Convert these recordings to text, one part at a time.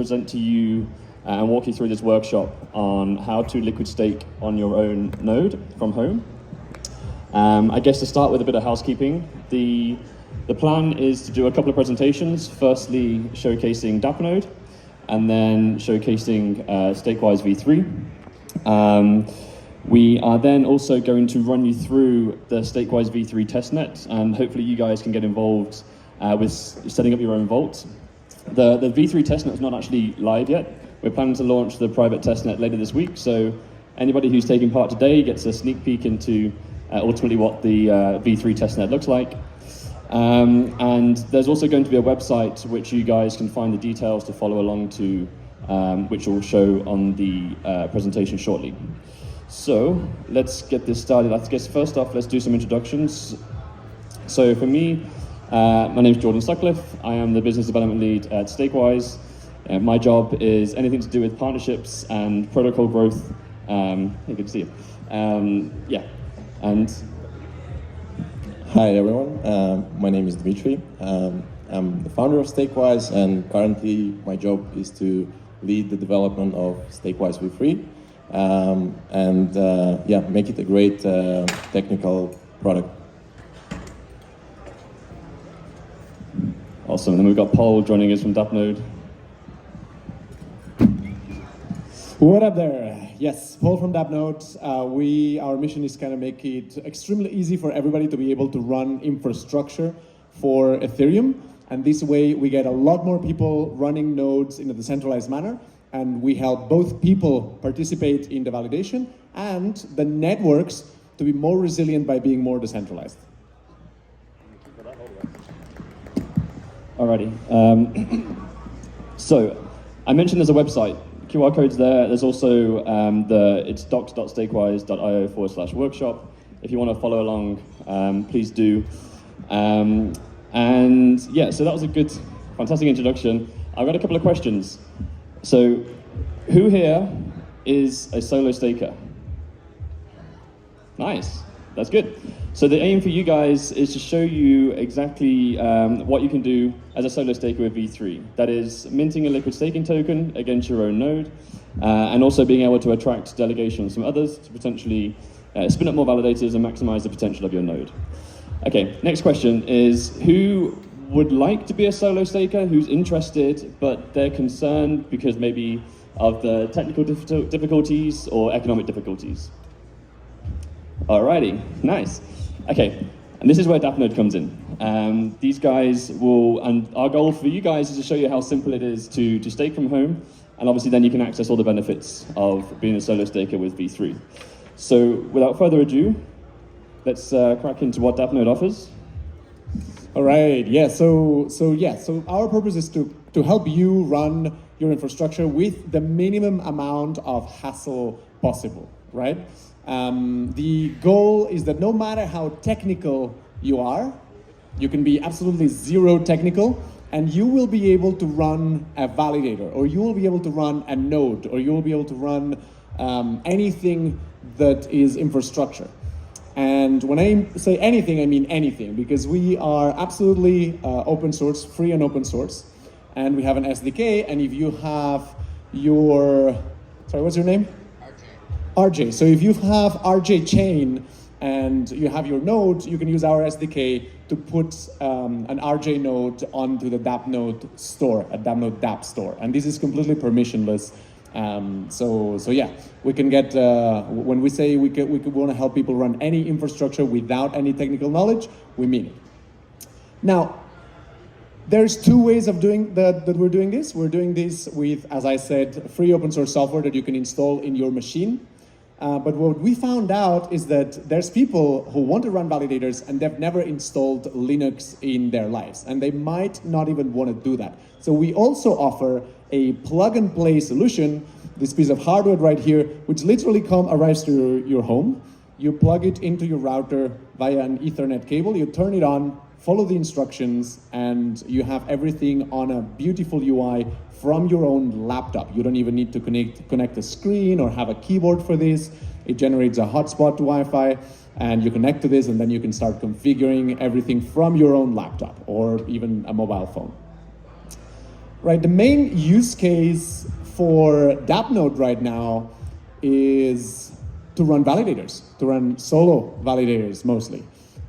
present to you and walk you through this workshop on how to liquid stake on your own node from home. I guess to start with a bit of housekeeping, the plan is to do a couple of presentations, firstly showcasing Dappnode, and then showcasing StakeWise v3. We are then also going to run you through the StakeWise v3 testnet, and hopefully you guys can get involved with setting up your own vault. The v3 testnet is not actually live yet. We're planning to launch the private testnet later this week, so anybody who's taking part today gets a sneak peek into ultimately what the v3 testnet looks like. And there's also going to be a website which you guys can find the details to follow along to, which will show on the presentation shortly. So let's get this started. I guess first off, let's do some introductions. So for me, my name is Jordan Sutcliffe. I am the business development lead at StakeWise. My job is anything to do with partnerships and protocol growth. Hey, good to see you. Yeah, and hi everyone. My name is Dmitry. I'm the founder of StakeWise, and currently my job is to lead the development of StakeWise v3. Yeah, make it a great technical product. Awesome. And then we've got Paul joining us from Dappnode. What up there? Yes, Paul from Dappnode. Our mission is kind of make it extremely easy for everybody to be able to run infrastructure for Ethereum. And this way we get a lot more people running nodes in a decentralized manner. And we help both people participate in the validation and the networks to be more resilient by being more decentralized. Alrighty. So I mentioned there's a website. QR code's there. There's also it's docs.stakewise.io/workshop. If you want to follow along, please do. And yeah, so that was a good, fantastic introduction. I've got a couple of questions. So, who here is a solo staker? Nice, that's good. So the aim for you guys is to show you exactly what you can do as a solo staker with v3. That is minting a liquid staking token against your own node, and also being able to attract delegations from others to potentially spin up more validators and maximize the potential of your node. Okay, next question is, who would like to be a solo staker, who's interested, but they're concerned because maybe of the technical difficulties or economic difficulties? Alrighty, nice. Okay, and this is where Dappnode comes in. These guys will, and our goal for you guys is to show you how simple it is to stake from home, and obviously then you can access all the benefits of being a solo staker with v3. So without further ado, let's crack into what Dappnode offers. All right, yeah, so our purpose is to help you run your infrastructure with the minimum amount of hassle possible, right? The goal is that no matter how technical you are, you can be absolutely zero technical, and you will be able to run a validator, or you will be able to run a node, or you will be able to run anything that is infrastructure. And when I say anything, I mean anything, because we are absolutely open source, free and open source. And we have an SDK, and if you have your, sorry, what's your name? RJ. So if you have RJ chain and you have your node, you can use our SDK to put an RJ node onto the Dappnode store, a Dappnode Dapp store. And this is completely permissionless. So yeah, we can get, when we say we want to help people run any infrastructure without any technical knowledge, we mean it. Now, there's two ways of doing that we're doing this. We're doing this with, as I said, free open source software that you can install in your machine. But what we found out is that there's people who want to run validators and they've never installed Linux in their lives, and they might not even want to do that. So we also offer a plug-and-play solution, this piece of hardware right here, which literally arrives to your home. You plug it into your router via an Ethernet cable, you turn it on, follow the instructions, and you have everything on a beautiful UI from your own laptop. You don't even need to connect a screen or have a keyboard for this. It generates a hotspot to Wi-Fi, and you connect to this, and then you can start configuring everything from your own laptop or even a mobile phone. right? The main use case for Dappnode right now is to run validators, to run solo validators mostly.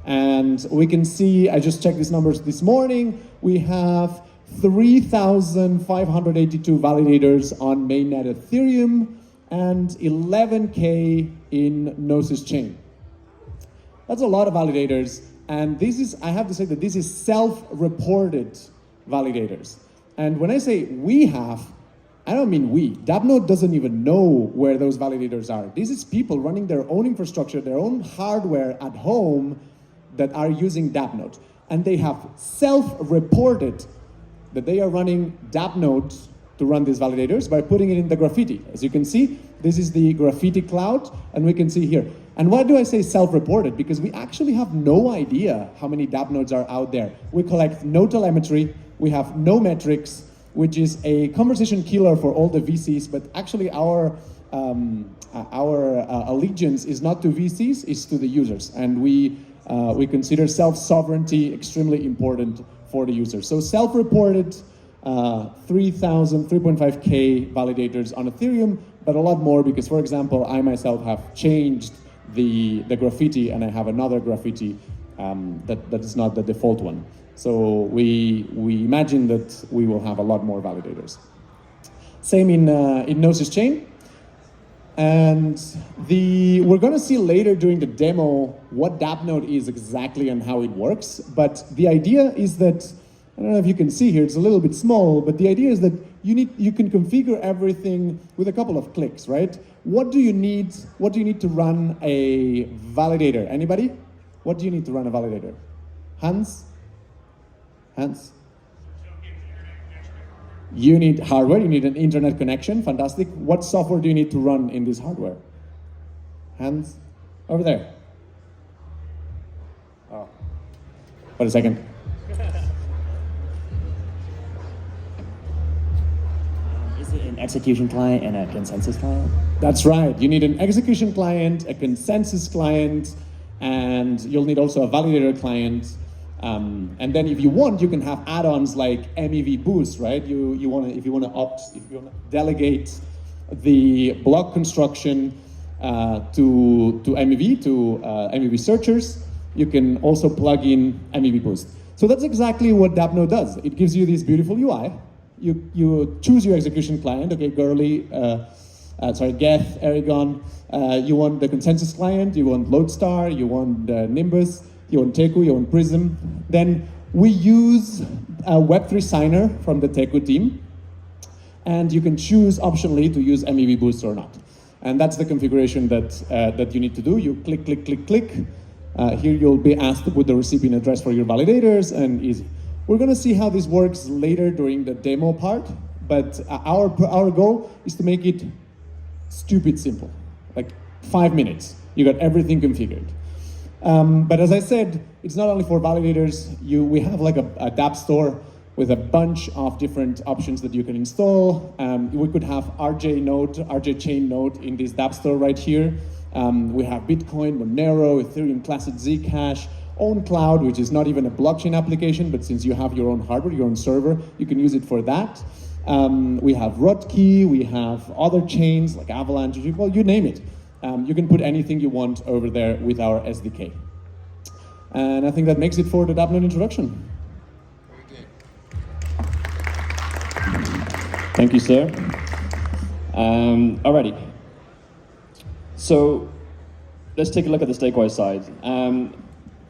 And we can see, I just checked these numbers this morning, we have 3,582 validators on mainnet Ethereum and 11K in Gnosis chain. That's a lot of validators, and this is, I have to say that this is self-reported validators. And when I say we have, I don't mean we. Dappnode doesn't even know where those validators are. This is people running their own infrastructure, their own hardware at home that are using Dappnode. And they have self-reported that they are running Dappnode to run these validators by putting it in the Graffiti. As you can see, this is the Graffiti cloud, and we can see here. And why do I say self-reported? Because we actually have no idea how many Dappnodes are out there. We collect no telemetry, we have no metrics, which is a conversation killer for all the VCs, but actually our allegiance is not to VCs, it's to the users. And we consider self-sovereignty extremely important for the users. So self-reported 3.5K validators on Ethereum, but a lot more because, for example, I myself have changed the Graffiti and I have another Graffiti that is not the default one. So we imagine that we will have a lot more validators. Same in Gnosis chain. And we're going to see later during the demo what Dappnode is exactly and how it works. But the idea is that, I don't know if you can see here, it's a little bit small, but the idea is that you can configure everything with a couple of clicks, right? What do you need to run a validator? Anybody? What do you need to run a validator? Hands? Hands? You need hardware, you need an internet connection, fantastic. What software do you need to run in this hardware? Hands? Over there. Oh. Wait a second. Is it an execution client and a consensus client? That's right. You need an execution client, a consensus client, and you'll need also a validator client. And then if you want, you can have add-ons like MEV Boost, right? If you want to delegate the block construction to MEV, to MEV searchers, you can also plug in MEV Boost. So that's exactly what Dappnode does. It gives you this beautiful UI. You choose your execution client, okay, Geth, Aragon. You want the consensus client, you want Lodestar, you want Nimbus, you want Teku, you want Prism. Then we use a Web3 signer from the Teku team. And you can choose optionally to use MEV Boost or not. And that's the configuration that you need to do. You click, click, click, click. Here you'll be asked to put the recipient address for your validators, and easy. We're gonna see how this works later during the demo part, but our goal is to make it stupid simple. Like 5 minutes, you got everything configured. But as I said, it's not only for validators. We have like a dApp store with a bunch of different options that you can install. We could have RJ chain node in this dApp store right here. We have Bitcoin, Monero, Ethereum Classic Zcash, own cloud, which is not even a blockchain application, but since you have your own hardware, your own server, you can use it for that. We have Rotkey, we have other chains like Avalanche, well, you name it. You can put anything you want over there with our SDK. And I think that makes it for the Dappnode introduction. Thank you, sir. Alrighty. So let's take a look at the StakeWise side.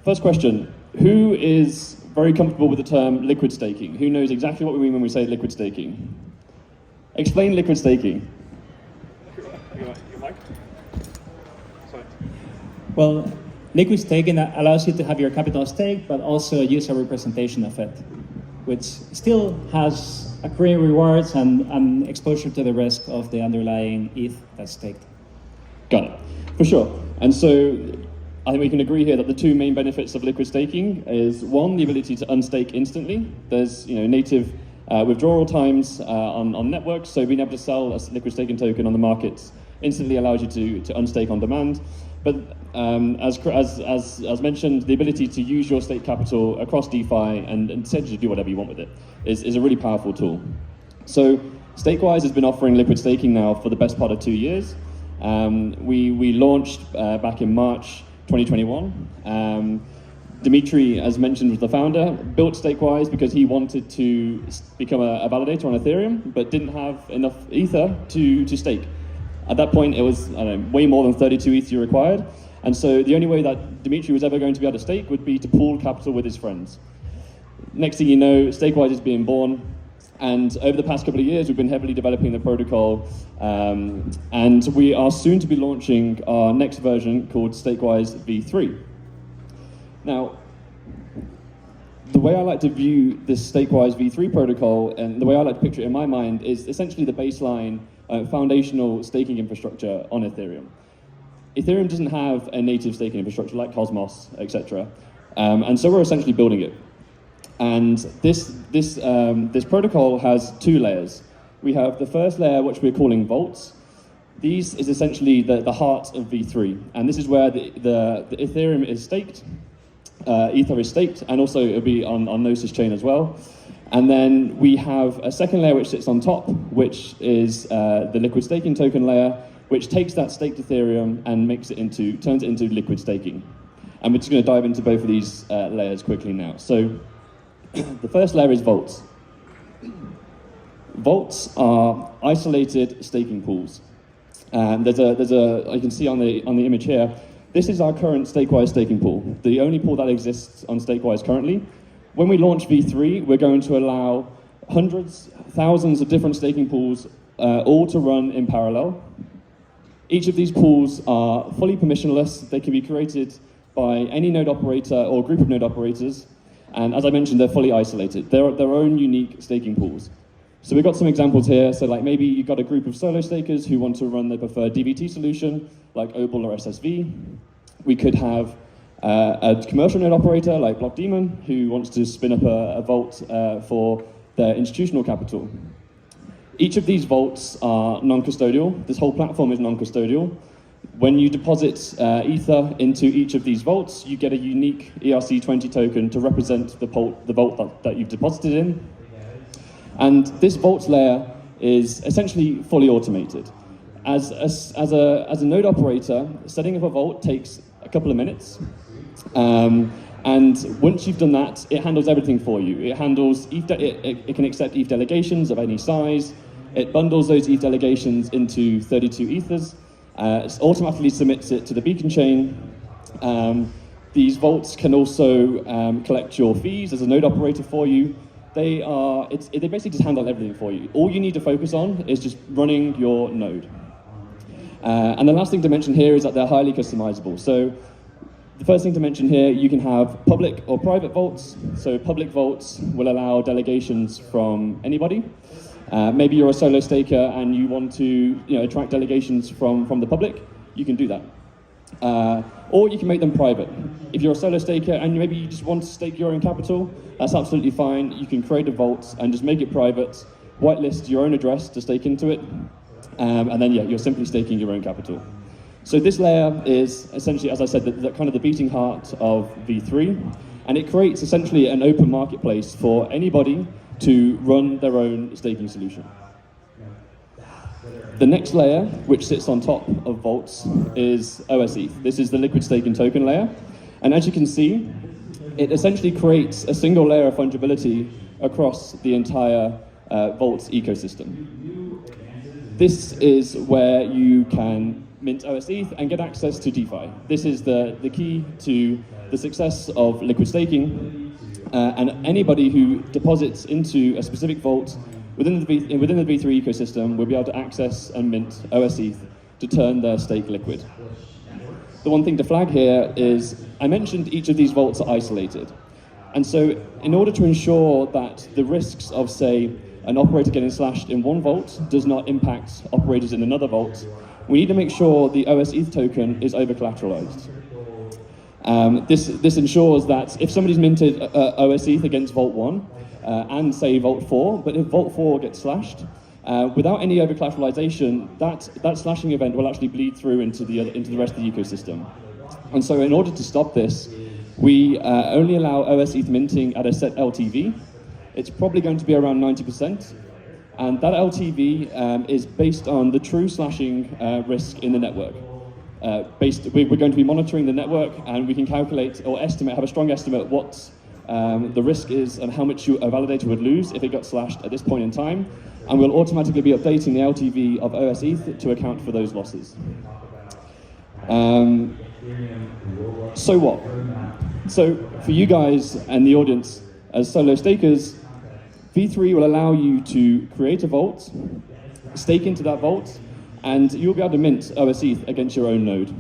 First question, who is very comfortable with the term liquid staking? Who knows exactly what we mean when we say liquid staking? Explain liquid staking. Well, liquid staking allows you to have your capital stake, but also use a representation of it, which still has accruing rewards and exposure to the risk of the underlying ETH that's staked. Got it, for sure. And so I think we can agree here that the two main benefits of liquid staking is one, the ability to unstake instantly. There's native withdrawal times on networks, so being able to sell a liquid staking token on the markets instantly allows you to unstake on demand. But as mentioned, the ability to use your stake capital across DeFi and essentially do whatever you want with it is a really powerful tool. So StakeWise has been offering liquid staking now for the best part of 2 years. We launched back in March 2021. Dimitri, as mentioned, was the founder, built StakeWise because he wanted to become a validator on Ethereum, but didn't have enough Ether to stake. At that point, it was way more than 32 Ether required. And so the only way that Dimitri was ever going to be able to stake would be to pool capital with his friends. Next thing you know, StakeWise is being born. And over the past couple of years, we've been heavily developing the protocol. And we are soon to be launching our next version called StakeWise v3. Now, the way I like to view this StakeWise v3 protocol, and the way I like to picture it in my mind, is essentially the baseline foundational staking infrastructure on Ethereum. Ethereum doesn't have a native staking infrastructure like Cosmos, etc. And so we're essentially building it. And this protocol has 2 layers. We have the first layer, which we're calling vaults. These is essentially the heart of v3. And this is where the Ethereum is staked. Ether is staked, and also it'll be on Gnosis chain as well. And then we have a second layer which sits on top, which is the liquid staking token layer, which takes that staked Ethereum and turns it into liquid staking. And we're just going to dive into both of these layers quickly now. So the first layer is vaults. Vaults are isolated staking pools. And there's a you can see on the image here. This is our current StakeWise staking pool, the only pool that exists on StakeWise currently. When we launch v3, we're going to allow hundreds, thousands of different staking pools, all to run in parallel. Each of these pools are fully permissionless. They can be created by any node operator or group of node operators. And as I mentioned, they're fully isolated. They're their own unique staking pools. So we've got some examples here. So like maybe you've got a group of solo stakers who want to run their preferred DVT solution, like Opal or SSV. We could have a commercial node operator like Blockdaemon who wants to spin up a vault for their institutional capital. Each of these vaults are non-custodial. This whole platform is non-custodial. When you deposit Ether into each of these vaults, you get a unique ERC20 token to represent the vault that you've deposited in. And this vaults layer is essentially fully automated. As a node operator, setting up a vault takes a couple of minutes. And once you've done that, it handles everything for you. It handles it can accept ETH delegations of any size. It bundles those ETH delegations into 32 Ethers. It automatically submits it to the beacon chain. These vaults can also collect your fees as a node operator for you. They basically just handle everything for you. All you need to focus on is just running your node. And the last thing to mention here is that they're highly customizable. So the first thing to mention here, you can have public or private vaults. So public vaults will allow delegations from anybody. Maybe you're a solo staker and you want to attract delegations from the public, you can do that. Or you can make them private. If you're a solo staker and maybe you just want to stake your own capital, that's absolutely fine. You can create a vault and just make it private, whitelist your own address to stake into it, and then you're simply staking your own capital. So this layer is essentially, as I said, the kind of the beating heart of v3, and it creates essentially an open marketplace for anybody to run their own staking solution. The next layer, which sits on top of vaults, is OSETH. This is the liquid staking token layer. And as you can see, it essentially creates a single layer of fungibility across the entire vaults ecosystem. This is where you can mint OSETH and get access to DeFi. This is the key to the success of liquid staking. And anybody who deposits into a specific vault within the v3 ecosystem will be able to access and mint OSETH to turn their stake liquid. The one thing to flag here is I mentioned each of these vaults are isolated. And so in order to ensure that the risks of, say, an operator getting slashed in one vault does not impact operators in another vault, we need to make sure the OSETH token is over-collateralized. This ensures that if somebody's minted OSETH against Vault 1 and say Vault 4, but if Vault 4 gets slashed, without any over-collateralization, that slashing event will actually bleed through into the rest of the ecosystem. And so in order to stop this, we only allow OSETH minting at a set LTV. It's probably going to be around 90%. And that LTV is based on the true slashing risk in the network. We're going to be monitoring the network, and we can calculate or estimate, have a strong estimate what the risk is and how much a validator would lose if it got slashed at this point in time. And we'll automatically be updating the LTV of OS ETH to account for those losses. So what? So for you guys and the audience, as solo stakers, V3 will allow you to create a vault, stake into that vault, and you'll be able to mint OS ETH against your own node.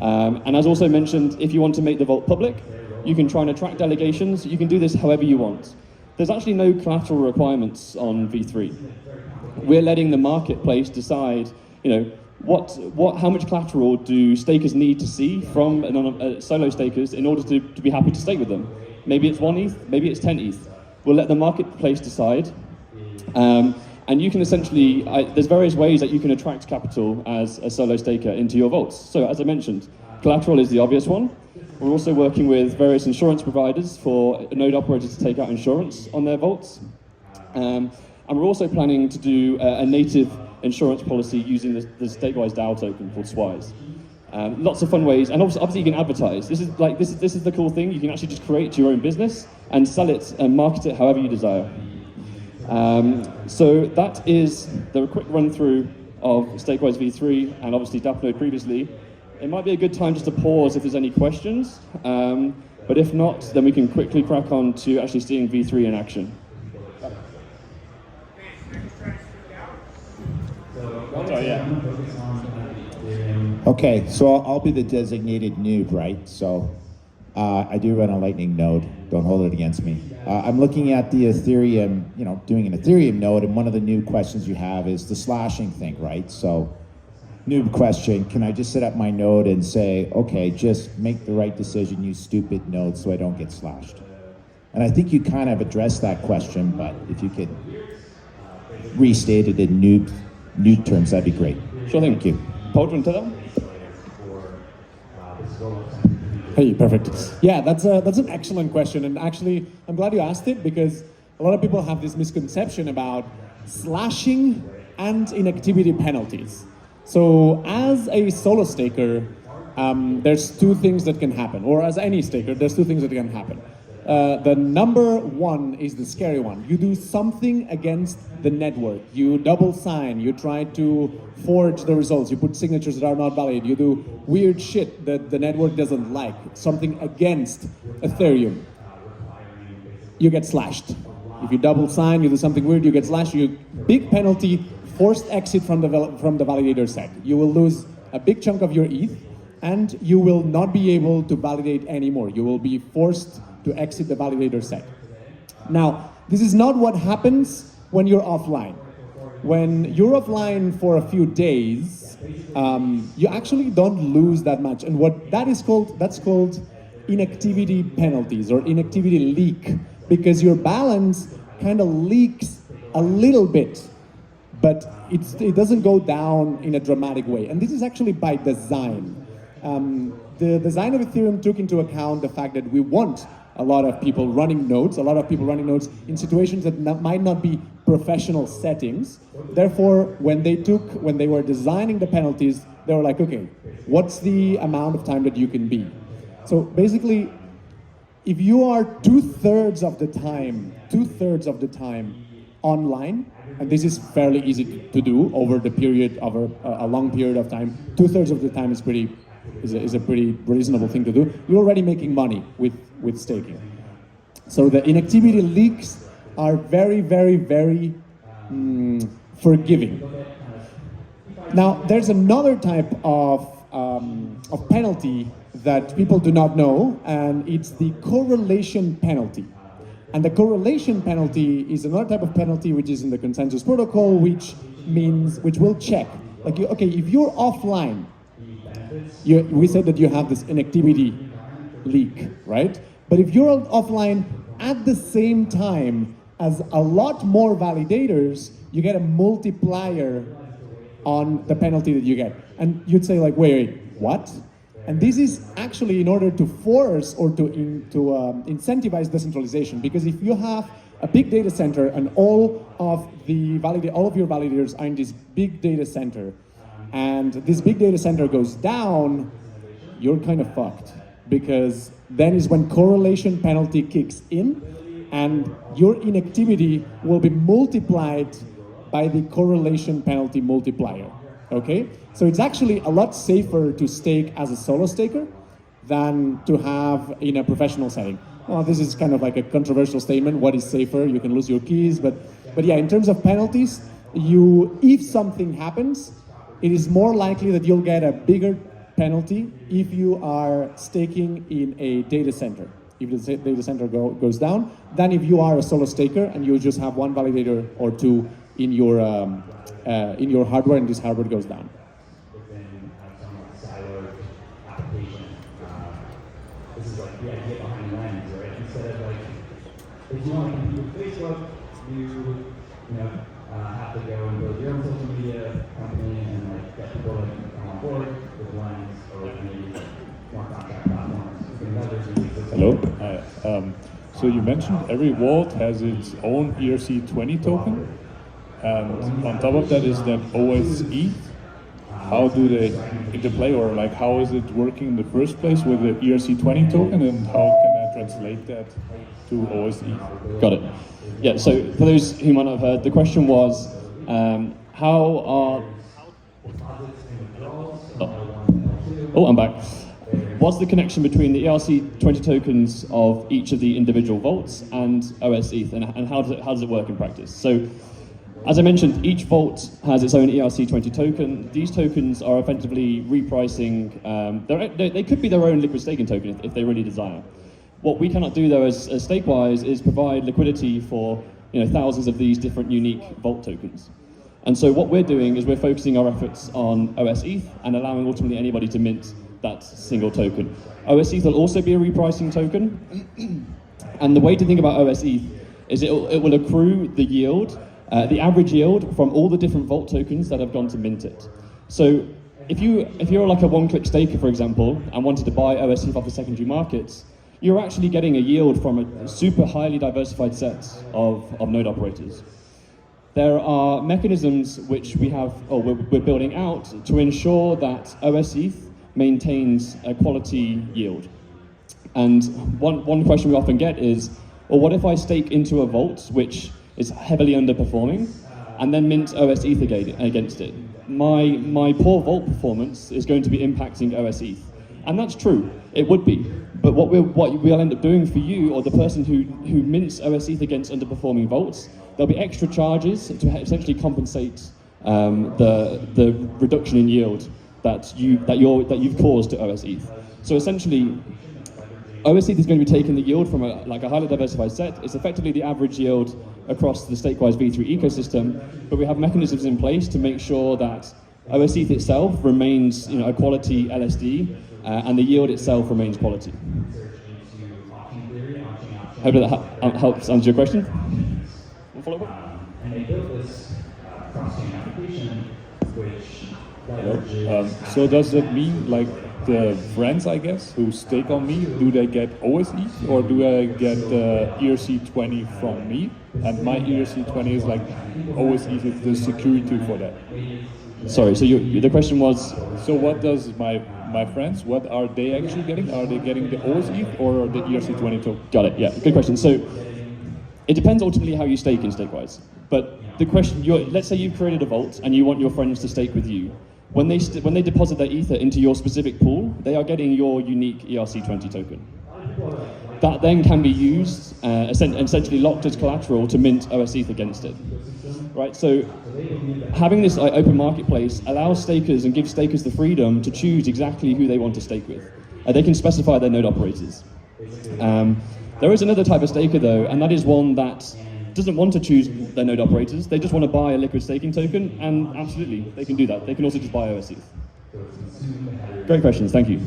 And as also mentioned, if you want to make the vault public, you can try and attract delegations. You can do this however you want. There's actually no collateral requirements on V3. We're letting the marketplace decide, how much collateral do stakers need to see from solo stakers in order to be happy to stake with them. Maybe it's 1 ETH, maybe it's 10 ETH. We'll let the marketplace decide. And you can essentially, there's various ways that you can attract capital as a solo staker into your vaults. So as I mentioned, collateral is the obvious one. We're also working with various insurance providers for node operators to take out insurance on their vaults. And we're also planning to do a native insurance policy using the StakeWise DAO token called SWISE. Lots of fun ways, and obviously you can advertise. This is the cool thing. You can actually just create your own business and sell it and market it however you desire. So that is the quick run through of StakeWise V3 and obviously Dappnode previously. It might be a good time just to pause if there's any questions, but if not, then we can quickly crack on to actually seeing V3 in action. Okay, so I'll be the designated noob, right? So I do run a Lightning node. Don't hold it against me. I'm looking at the Ethereum, doing an Ethereum node, and one of the new questions you have is the slashing thing, right? So, noob question, can I just set up my node and say, okay, just make the right decision, you stupid node, so I don't get slashed? And I think you kind of addressed that question, but if you could restate it in noob terms, that'd be great. Sure thing. Thank you. Paul, do you want to tell them? Hey, perfect. Yeah, that's an excellent question, and actually, I'm glad you asked it because a lot of people have this misconception about slashing and inactivity penalties. So, as a solo staker, there's two things that can happen, or as any staker, there's two things that can happen. The number one is the scary one. You do something against the network. You double sign, you try to forge the results, you put signatures that are not valid, you do weird shit that the network doesn't like, something against Ethereum. You get slashed. If you double sign, you do something weird, you get slashed. Big penalty, forced exit from the validator set. You will lose a big chunk of your ETH, and you will not be able to validate anymore. You will be forced to exit the validator set. Now, this is not what happens when you're offline. When you're offline for a few days, you actually don't lose that much. And what that is called, that's called inactivity penalties or inactivity leak, because your balance kind of leaks a little bit, but it doesn't go down in a dramatic way. And this is actually by design. The design of Ethereum took into account the fact that we want a lot of people running nodes in situations that might not be professional settings. Therefore, when they were designing the penalties, they were like, okay, what's the amount of time that you can be? So basically, if you are two-thirds of the time online, and this is fairly easy to do over a long period of time, two-thirds of the time is a pretty reasonable thing to do. You're already making money with staking. So the inactivity leaks are very, very, very forgiving. Now, there's another type of penalty that people do not know, and it's the correlation penalty. And the correlation penalty is another type of penalty which is in the consensus protocol, which will check. Like, if you're offline, we said that you have this inactivity leak, right? But if you're offline at the same time as a lot more validators, you get a multiplier on the penalty that you get. And you'd say like, wait, what? And this is actually in order to force or to incentivize decentralization, because if you have a big data center, and all of your validators are in this big data center, and this big data center goes down, you're kind of fucked, because then is when correlation penalty kicks in, and your inactivity will be multiplied by the correlation penalty multiplier, okay? So it's actually a lot safer to stake as a solo staker than to have in a professional setting. Well, this is kind of like a controversial statement. What is safer? You can lose your keys, but yeah, in terms of penalties, if something happens, it is more likely that you'll get a bigger penalty if you are staking in a data center, if the data center goes down, than if you are a solo staker and you just have one validator or two in your hardware, and this hardware goes down. Within somewhat siloed application, this is like the idea behind Lens, right? Instead of like, if you want to compete with Facebook, you have to go and build your own social media company and like get people to come on board with Lens or with maybe more contract platforms. Hello. Hi. So you mentioned every vault has its own ERC20 token, and on top of that is that OS ETH. How do they interplay, or like how is it working in the first place with the ERC20 token, and how can I translate that to OS ETH? Got it. Yeah, so for those who might not have heard, the question was, how are... Oh, I'm back. What's the connection between the ERC20 tokens of each of the individual vaults and OS ETH, and how does it work in practice? So, as I mentioned, each vault has its own ERC20 token. These tokens are effectively repricing. They could be their own liquid staking token if they really desire. What we cannot do, though, as StakeWise, is provide liquidity for thousands of these different unique vault tokens. And so what we're doing is we're focusing our efforts on OS ETH and allowing ultimately anybody to mint that single token. OS ETH will also be a repricing token. And the way to think about OS ETH is it will accrue the yield, the average yield from all the different vault tokens that have gone to mint it. So if you're like a one-click staker, for example, and wanted to buy OS ETH off the secondary markets, you're actually getting a yield from a super highly diversified set of node operators. There are mechanisms which we're building out to ensure that OS ETH maintains a quality yield. And one question we often get is, well, what if I stake into a vault which is heavily underperforming and then mint OS ETH against it? My poor vault performance is going to be impacting OS ETH. And that's true, it would be. But what we'll end up doing for you, or the person who mints OS ETH against underperforming vaults, there'll be extra charges to essentially compensate the reduction in yield that you've caused to OS ETH. So essentially, OS ETH is going to be taking the yield from a highly diversified set. It's effectively the average yield across the StakeWise V3 ecosystem, but we have mechanisms in place to make sure that OS ETH itself remains a quality LSD, and the yield itself remains quality. Hope that helps answer your question. One follow-up? And they built this cross-chain application, which so does that mean like the friends, I guess, who stake on me, do they get OS ETH, or do I get ERC20 from me? And my ERC20 is like OS ETH is the security for that. Sorry, so the question was... So what does my friends, what are they actually getting? Are they getting the OS ETH or the ERC20 token? Got it, yeah, good question. So it depends ultimately how you stake in StakeWise. But the question, let's say you've created a vault and you want your friends to stake with you. When they deposit their Ether into your specific pool, they are getting your unique ERC20 token. That then can be used, essentially locked as collateral to mint OS ETH against it. Right, so having this open marketplace allows stakers and gives stakers the freedom to choose exactly who they want to stake with. They can specify their node operators. There is another type of staker though, and that is one that doesn't want to choose their node operators. They just want to buy a liquid staking token, and absolutely, they can do that. They can also just buy OS ETH. Great questions, thank you.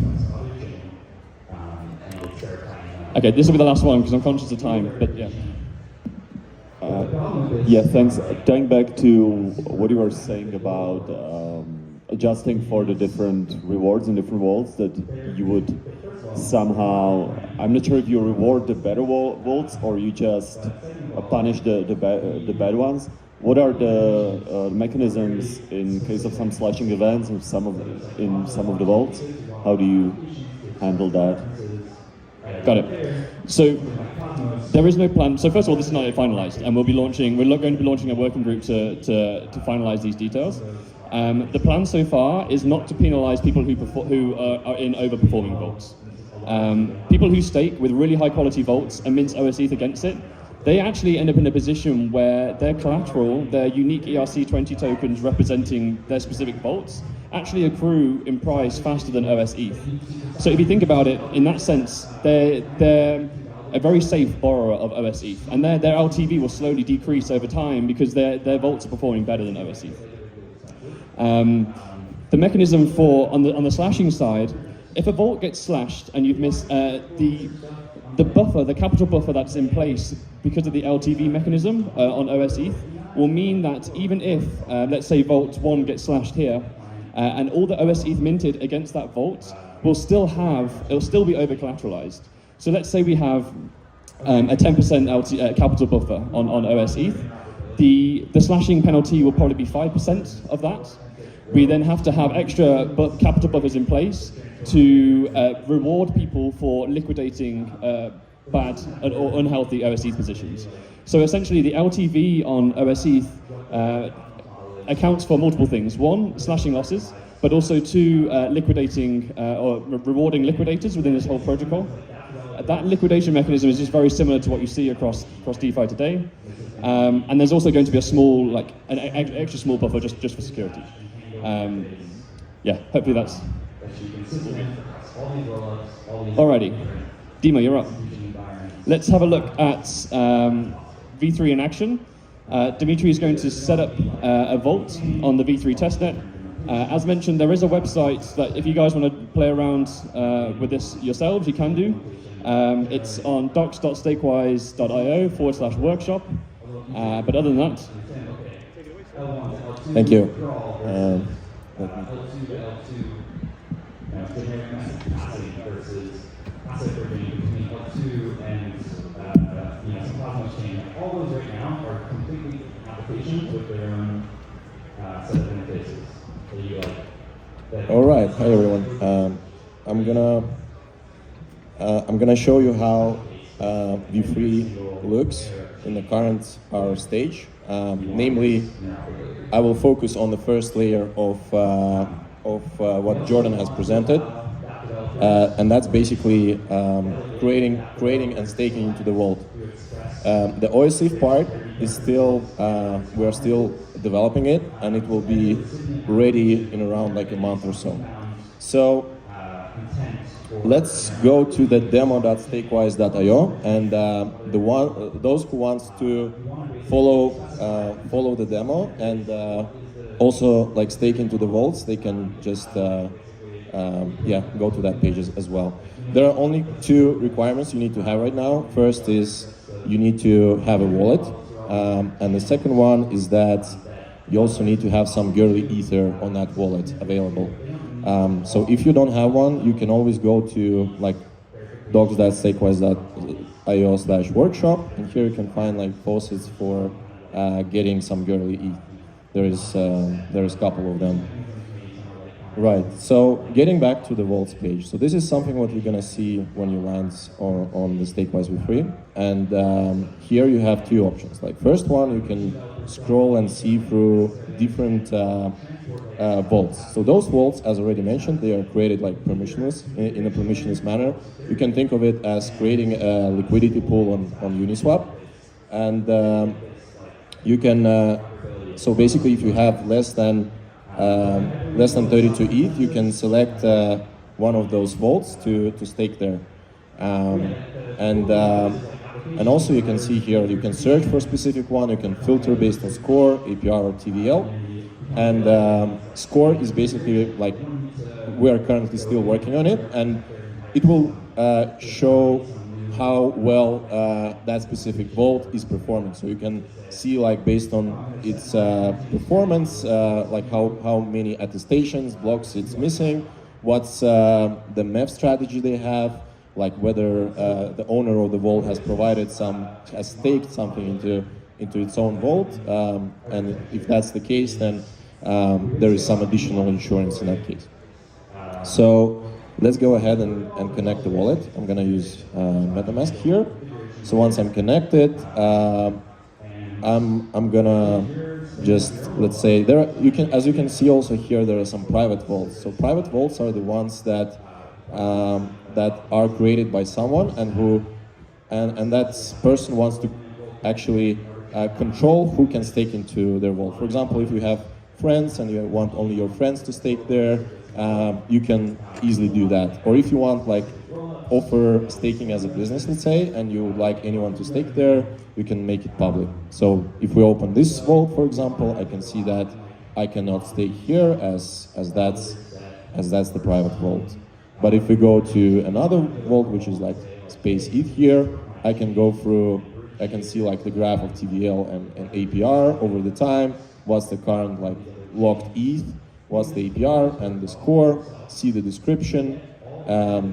Okay, this will be the last one because I'm conscious of time, but yeah. Yeah, thanks. Going back to what you were saying about adjusting for the different rewards in different vaults, that you would somehow, I'm not sure if you reward the better vaults or you just punish the bad ones. What are the mechanisms in case of some slashing events in some of the vaults? How do you handle that? Got it. So there is no plan. So first of all, this is not yet finalized, and we're going to be launching a working group to finalize these details. The plan so far is not to penalize people who are in overperforming vaults. People who stake with really high quality vaults and mince OS ETH against it, they actually end up in a position where their collateral, their unique ERC20 tokens representing their specific vaults, actually accrue in price faster than OS ETH. So if you think about it, in that sense, they're a very safe borrower of OS ETH, and their LTV will slowly decrease over time because their vaults are performing better than OS ETH. The mechanism on the slashing side, if a vault gets slashed and you've missed the buffer, the capital buffer that's in place because of the LTV mechanism on OS ETH will mean that even if, let's say, Vault 1 gets slashed here, and all the OS ETH minted against that vault it'll still be over collateralized. So let's say we have a 10% capital buffer on OS ETH. The slashing penalty will probably be 5% of that. We then have to have extra capital buffers in place to reward people for liquidating bad or unhealthy OS ETH positions. So essentially the LTV on OS ETH accounts for multiple things. One, slashing losses, but also two, liquidating or rewarding liquidators within this whole protocol. That liquidation mechanism is just very similar to what you see across DeFi today. And there's also going to be a small, an extra small buffer just for security. Yeah, hopefully that's... Alrighty, Dima, you're up. Let's have a look at V3 in action. Dimitri is going to set up a vault on the V3 testnet. As mentioned, there is a website that if you guys want to play around with this yourselves, you can do. It's on docs.stakewise.io/workshop. But other than that... Thank you. All those right now are completely applications with their own set of interfaces. All right, hi everyone. I'm gonna show you how V3 looks in the current power stage. Namely, I will focus on the first layer of what Jordan has presented, and that's basically creating and staking into the vault. The OS ETH part is still, we're still developing it, and it will be ready in around like a month or so. So let's go to the demo.stakewise.io, and those who want to follow the demo and also like stake into the vaults, they can just go to that page as well. There are only two requirements you need to have right now. First is you need to have a wallet, and the second one is that you also need to have some girly ether on that wallet available. So if you don't have one, you can always go to like docs.stakewise.io/workshop, and here you can find like posts for getting some girly ETH. There is a couple of them. Right, so getting back to the vaults page. So this is something what you're gonna see when you land on the StakeWise V3. And here you have two options. Like first one, you can scroll and see through different vaults. So those vaults, as already mentioned, they are created like permissionless, in a permissionless manner. You can think of it as creating a liquidity pool on Uniswap. And you can, so basically if you have less than 32 ETH, you can select one of those vaults to stake there. And also you can see here, you can search for a specific one, you can filter based on score, APR or TVL. And score is basically like, we are currently still working on it, and it will show how well that specific vault is performing. So you can see like based on its performance, like how many attestations, blocks it's missing, what's the MEF strategy they have, like whether the owner of the vault has staked something into its own vault, and if that's the case, then there is some additional insurance in that case. So let's go ahead and connect the wallet. I'm gonna use MetaMask here. So once I'm connected, I'm gonna just, let's say, as you can see also here, there are some private vaults. So private vaults are the ones that are created by someone and that person wants to actually control who can stake into their vault. For example, if you have friends and you want only your friends to stake there, you can easily do that. Or if you want offer staking as a business, let's say, and you would like anyone to stake there, you can make it public. So if we open this vault, for example, I can see that I cannot stake here as that's the private vault. But if we go to another vault, which is like Space ETH here, I can see like the graph of TVL and APR over the time, what's the current locked ETH, what's the APR and the score, see the description,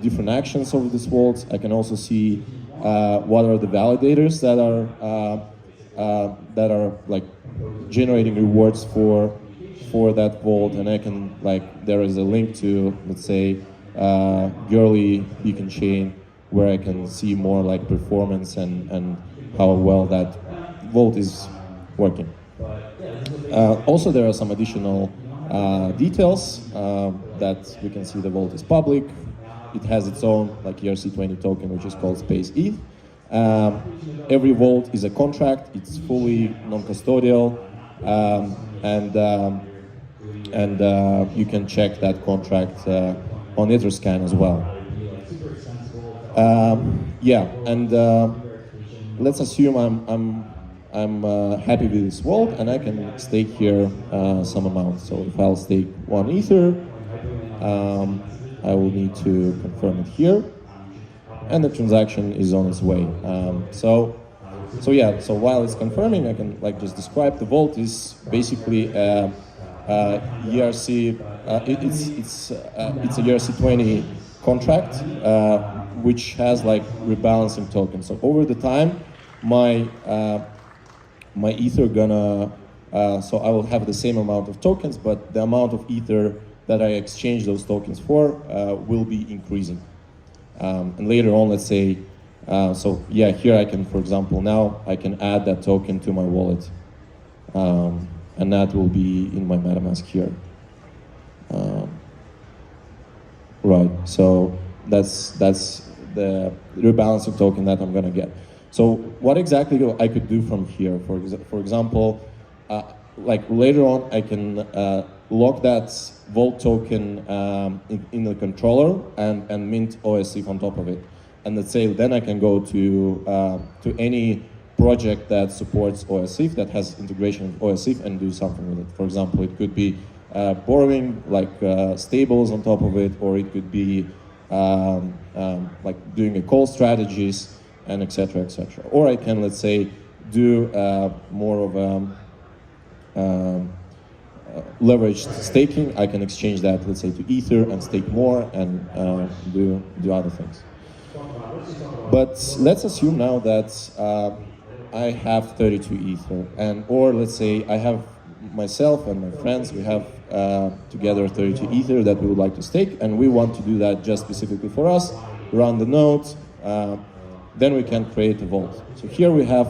different actions of this vault. I can also see what are the validators that are like generating rewards for that vault, and I can there is a link to, let's say, Girly Beacon Chain, where I can see more like performance and how well that vault is working. Also, there are some additional details that we can see. The vault is public. It has its own ERC20 token, which is called Space ETH. Every vault is a contract. It's fully non-custodial, and you can check that contract on Etherscan as well. Let's assume I'm happy with this vault, and I can stake here some amount. So if I'll stake 1 Ether, I will need to confirm it here, and the transaction is on its way. So while it's confirming, I can just describe the vault is basically ERC. It's a ERC20 contract which has rebalancing tokens. So over the time, my Ether gonna so I will have the same amount of tokens, but the amount of Ether that I exchange those tokens for will be increasing. And later on, let's say, here I can, for example, now I can add that token to my wallet, and that will be in my MetaMask here. Right, so that's the rebalancing token that I'm gonna get. So what exactly I could do from here? For example, later on, I can lock that vault token in the controller and mint OSIF on top of it. And let's say then I can go to any project that supports OSIF, that has integration with OSIF, and do something with it. For example, it could be borrowing stables on top of it, or it could be doing a call strategies, and etc., etc. Or I can, let's say, do more of leveraged staking. I can exchange that, let's say, to Ether and stake more and do other things. But let's assume now that I have 32 Ether, or let's say I have myself and my friends, we have together 32 Ether that we would like to stake, and we want to do that just specifically for us, run the node, then we can create a vault. So here we have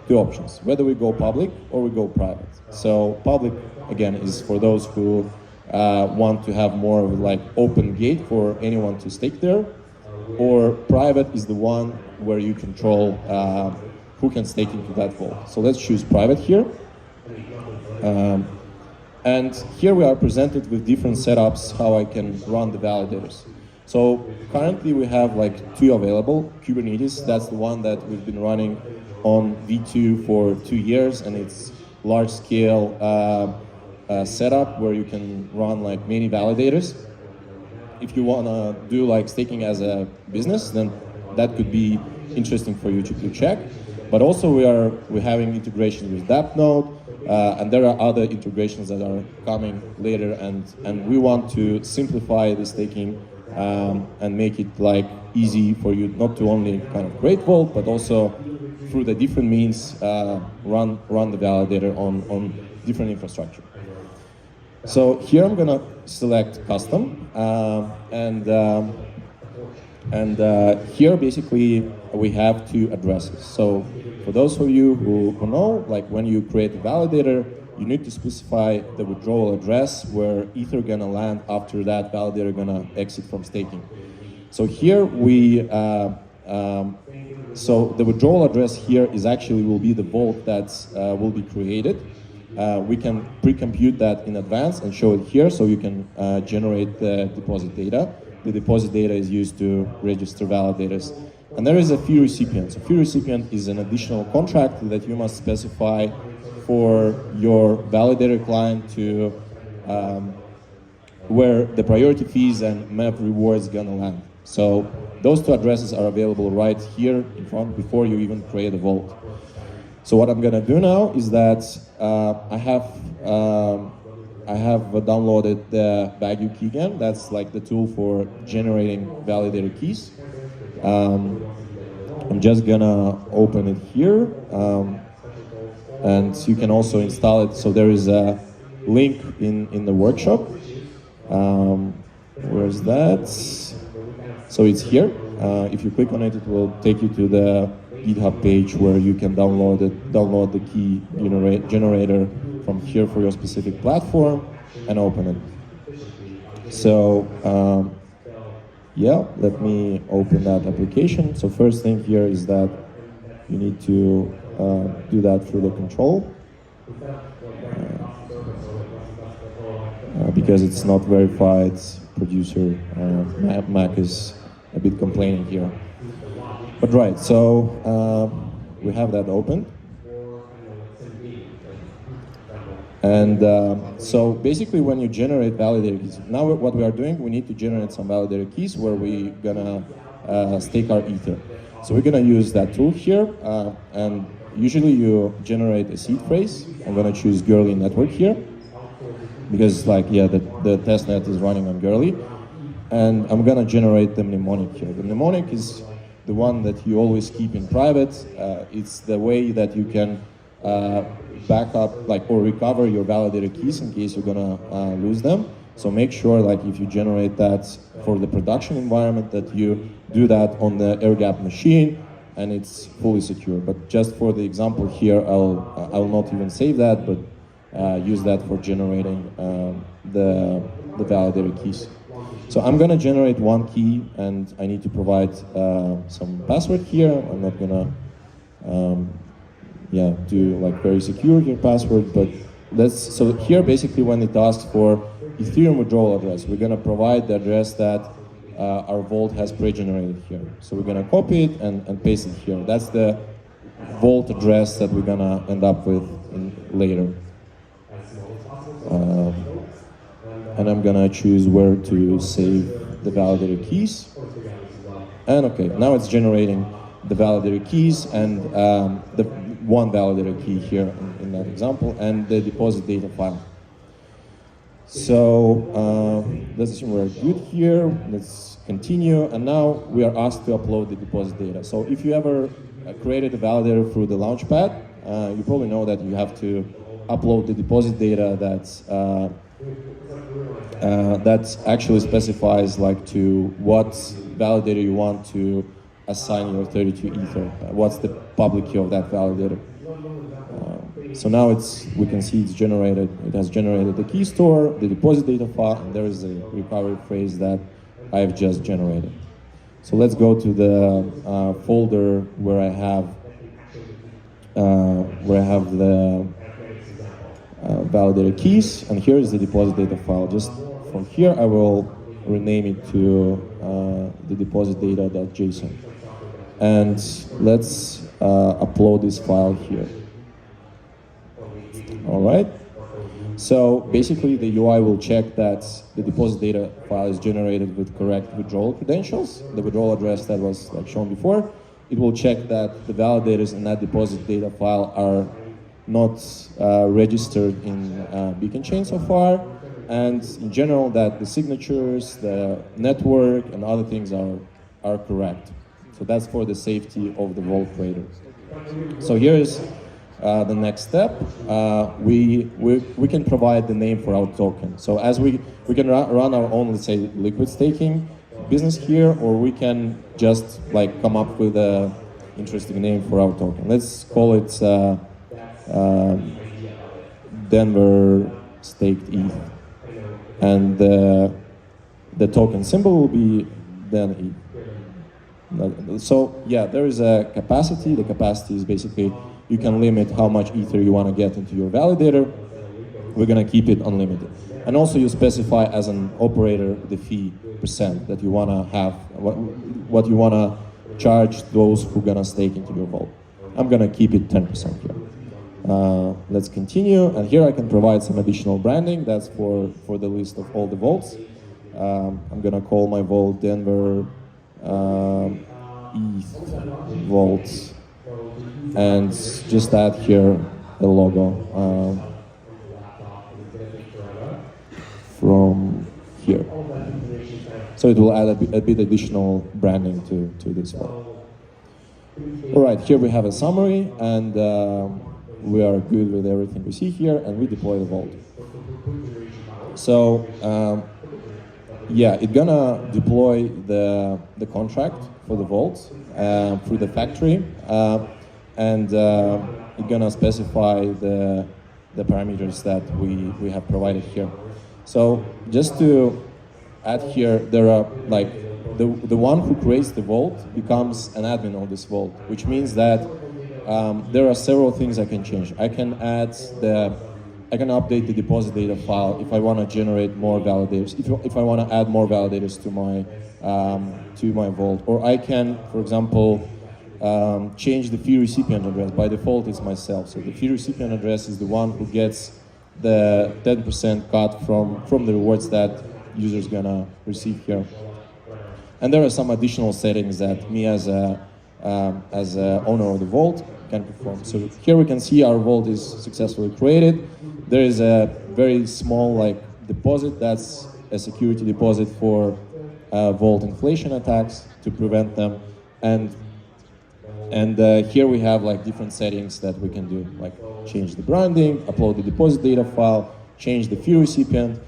two options, whether we go public or we go private. So public, again, is for those who want to have more of open gate for anyone to stake there, or private is the one where you control who can stake into that vault. So let's choose private here. And here we are presented with different setups, how I can run the validators. So currently we have two available. Kubernetes, that's the one that we've been running on V2 for 2 years, and it's large scale setup where you can run many validators. If you want to do staking as a business, then that could be interesting for you to check. But also we're having integrations with Dappnode, and there are other integrations that are coming later, and we want to simplify the staking and make it like easy for you not to only kind of create Vault, but also through the different means run the validator on different infrastructure. So here I'm gonna select custom, and here basically we have two addresses. So for those of you who know, like when you create a validator, you need to specify the withdrawal address where Ether gonna land after that validator gonna exit from staking. So here we, so the withdrawal address here is actually will be the vault that will be created. We can pre-compute that in advance and show it here, so you can generate the deposit data. The deposit data is used to register validators. And there is a fee recipient. So fee recipient is an additional contract that you must specify for your validator client to where the priority fees and map rewards gonna land. So those two addresses are available right here in front before you even create a vault. So what I'm gonna do now is that I have downloaded the Bagu keygen. That's like the tool for generating validator keys. I'm just gonna open it here, and you can also install it. So there is a link in the workshop. Where's that? So it's here. If you click on it, it will take you to the GitHub page where you can download the key generator from here for your specific platform and open it. So yeah, let me open that application. So first thing here is that you need to do that through the control because it's not verified producer. Mac is a bit complaining here. But right, so we have that open. And so basically when you generate validator keys, now what we are doing, we need to generate some validator keys where we're gonna stake our Ether. So we're gonna use that tool here, and usually you generate a seed phrase. I'm gonna choose Girly network here, because like, yeah, the testnet is running on Girly. And I'm gonna generate the mnemonic here. The mnemonic is the one that you always keep in private. It's the way that you can back up, like, or recover your validator keys in case you're gonna lose them. So make sure, like, if you generate that for the production environment, that you do that on the air-gapped machine and it's fully secure. But just for the example here, I'll not even save that, but use that for generating the validator keys. So I'm gonna generate one key, and I need to provide some password here. I'm not gonna do like very secure your password, but so here basically when it asks for Ethereum withdrawal address, we're gonna provide the address that our vault has pre-generated here. So we're gonna copy it and paste it here. That's the vault address that we're gonna end up with later. And I'm gonna choose where to save the validator keys. And okay, now it's generating the validator keys and the one validator key here in that example, and the deposit data file. So let's assume we're good here. Let's continue, and now we are asked to upload the deposit data. So if you ever created a validator through the Launchpad, you probably know that you have to upload the deposit data that actually specifies like to what validator you want to assign your 32 Ether. What's the public key of that validator? So now we can see it's generated. It has generated the key store, the deposit data file, and there is a recovery phrase that I've just generated. So let's go to the folder where I have the validator keys, and here is the deposit data file. Just from here, I will rename it to the deposit data.json. And let's upload this file here. All right. So basically, the UI will check that the deposit data file is generated with correct withdrawal credentials, the withdrawal address that was like shown before, it will check that the validators in that deposit data file are not registered in Beacon chain so far, and in general that the signatures, the network, and other things are correct. So that's for the safety of the vault creator. So here's the next step. We can provide the name for our token. So as we can run our own, let's say, liquid staking business here, or we can just like come up with a interesting name for our token. Let's call it Denver staked ETH, and the token symbol will be Den ETH. So yeah, there is a capacity. The capacity is basically you can limit how much Ether you want to get into your validator. We're going to keep it unlimited. And also you specify as an operator the fee percent that you want to have, what you want to charge those who are going to stake into your vault. I'm going to keep it 10% here. Let's continue. And here I can provide some additional branding. That's for the list of all the vaults. I'm going to call my vault Denver ETH vault. And just add here the logo from here. So it will add a bit additional branding to this one. All right, here we have a summary, and we are good with everything we see here, and we deploy the vault. So yeah, it's gonna deploy the contract for the vault through the factory. And it's gonna specify the parameters that we have provided here. So just to add here, there are like the one who creates the vault becomes an admin of this vault, which means that there are several things I can change. I can update the deposit data file if I want to generate more validators. If I want to add more validators to my vault, or I can, for example, change the fee recipient address. By default, it's myself. So the fee recipient address is the one who gets the 10% cut from the rewards that user's gonna receive here. And there are some additional settings that me as a owner of the vault can perform. So here we can see our vault is successfully created. There is a very small like deposit. That's a security deposit for vault inflation attacks to prevent them. And here we have like different settings that we can do, like change the branding, upload the deposit data file, change the fee recipient.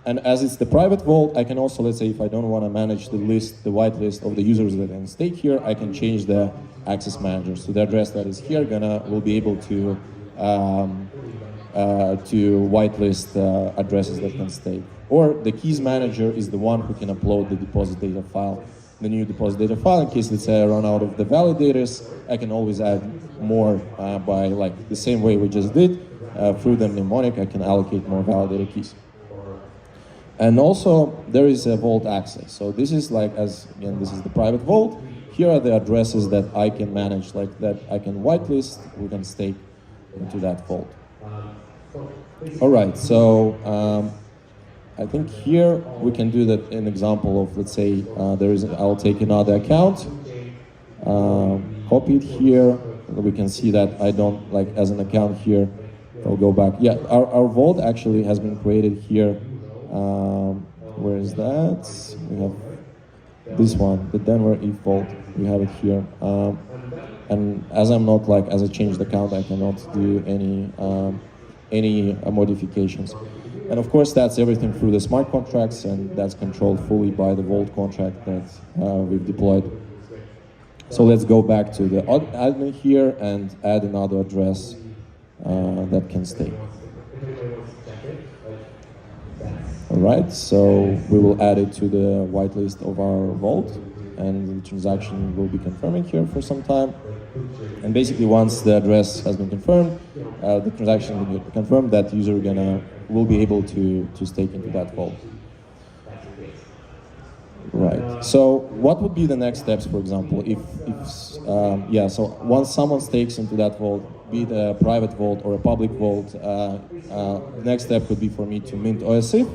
And as it's the private vault, I can also, let's say if I don't want to manage the whitelist of the users that can stake here, I can change the access manager. So the address that is here will be able to whitelist addresses that can stake. Or the keys manager is the one who can upload the deposit data file, the new deposit data file. In case, let's say, I run out of the validators, I can always add more by like the same way we just did. Through the mnemonic, I can allocate more validator keys. And also, there is a vault access. So this is like, this is the private vault. Here are the addresses that I can manage, like that I can whitelist, we can stake into that vault. All right, so I think here we can do that an example of, let's say, I'll take another account, copy it here. We can see that I don't, like as an account here, I'll go back. Yeah, our vault actually has been created here. Where is that? We have this one, the Denver ETH vault. We have it here. And as I'm not like, as I changed account, I cannot do any modifications. And of course, that's everything through the smart contracts, and that's controlled fully by the vault contract that we've deployed. So let's go back to the admin here and add another address that can stake. All right, so we will add it to the whitelist of our vault, and the transaction will be confirming here for some time. And basically, once the address has been confirmed, the transaction will be confirmed, that user will be able to stake into that vault. Right. So what would be the next steps, for example, so once someone stakes into that vault, be it a private vault or a public vault, the next step would be for me to mint OSIF.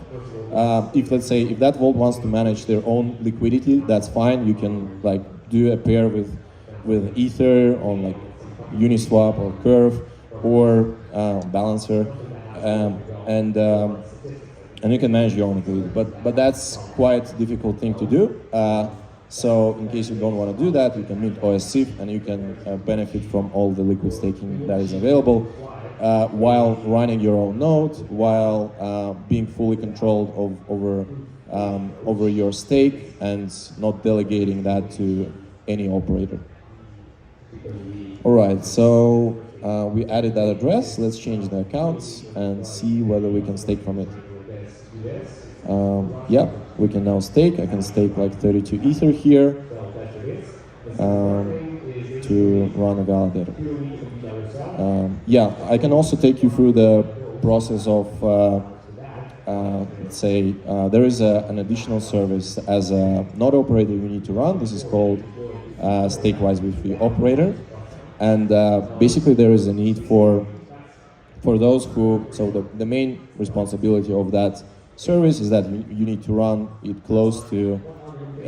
If that vault wants to manage their own liquidity, that's fine. You can like do a pair with with Ether on like Uniswap or Curve or Balancer, and you can manage your own liquidity. But that's quite a difficult thing to do. So in case you don't want to do that, you can mint OSCIF and you can benefit from all the liquid staking that is available while running your own node, while being fully controlled over your stake and not delegating that to any operator. All right, so we added that address. Let's change the accounts and see whether we can stake from it. Yeah, we can now stake. I can stake like 32 Ether here to run a validator. Yeah, I can also take you through the process of, let's say, there is an additional service as a node operator you need to run. This is called StakeWise with operator. And basically there is a need for those who, so the main responsibility of that service is that you need to run it close to,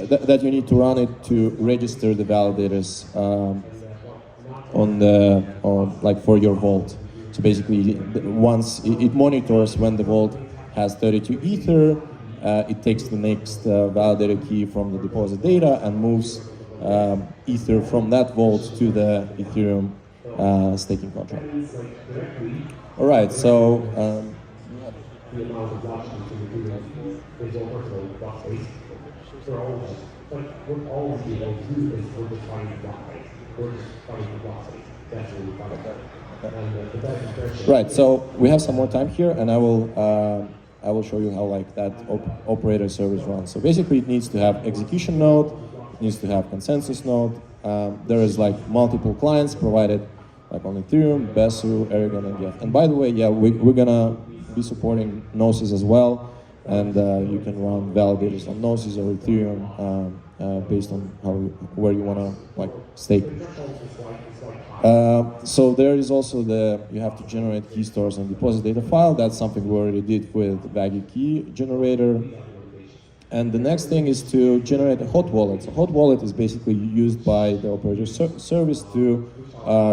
that you need to run it to register the validators like for your vault. So basically once it monitors when the vault has 32 Ether, it takes the next validator key from the deposit data and moves Ether from that vault to the Ethereum staking contract. All right, so the amount of blockchain to do is also block space. So but we're always be able to do is we're just finding block space. We're just finding block space. That's what we find. And the best impression. Right, so we have some more time here, and I will show you how like that operator service runs. So basically, it needs to have execution node, it needs to have consensus node. There is like multiple clients provided, like on Ethereum, Besu, Aragon, and Geth. And by the way, yeah, we're gonna be supporting Gnosis as well, and you can run validators on Gnosis or Ethereum based on where you wanna like stake. So there is also you have to generate key stores and deposit data file. That's something we already did with Vaggy key generator. And the next thing is to generate a hot wallet. So hot wallet is basically used by the operator service to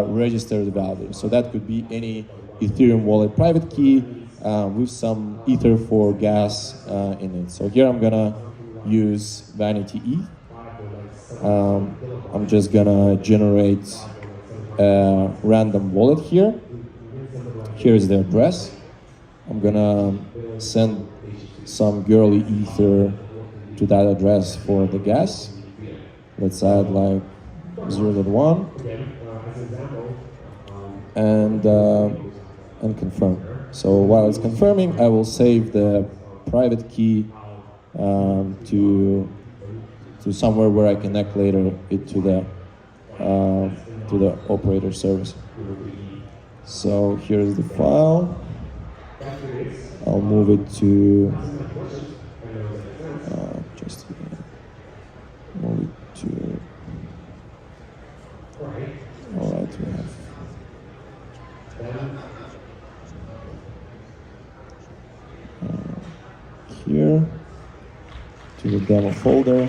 register the validator. So that could be any Ethereum wallet private key with some Ether for gas in it. So here I'm gonna use Vanity ETH. I'm just gonna generate a random wallet here. Here is the address. I'm gonna send some girly Ether to that address for the gas. Let's add like 0.1 and confirm. So while it's confirming, I will save the private key to somewhere where I connect later it to the operator service. So here's the file. I'll move it to just move it to. All right, we have. Here to the demo folder.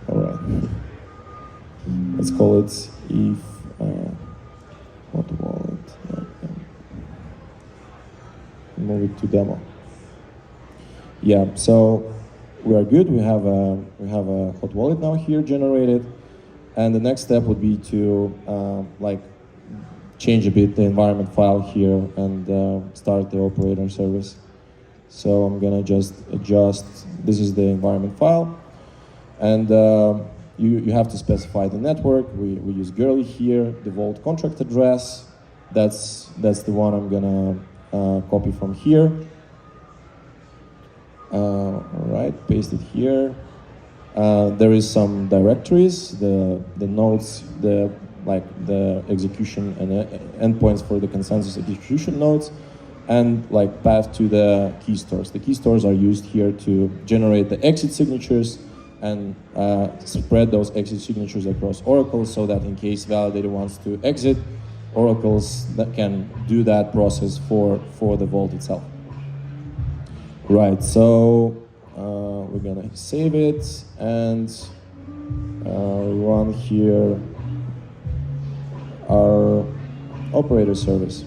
All right. Let's call it if hot wallet. Move it to demo. Yeah. So we are good. We have a hot wallet now here generated. And the next step would be to like change a bit the environment file here and start the operator service. So I'm gonna just adjust, this is the environment file. And you have to specify the network. We use girly here, the vault contract address. That's the one I'm gonna copy from here. All right, paste it here. There is some directories, the nodes, the execution and endpoints for the consensus execution nodes, and like path to the key stores. The key stores are used here to generate the exit signatures and spread those exit signatures across oracles so that in case validator wants to exit, oracles that can do that process for the vault itself. Right, so we're gonna save it and run here our operator service.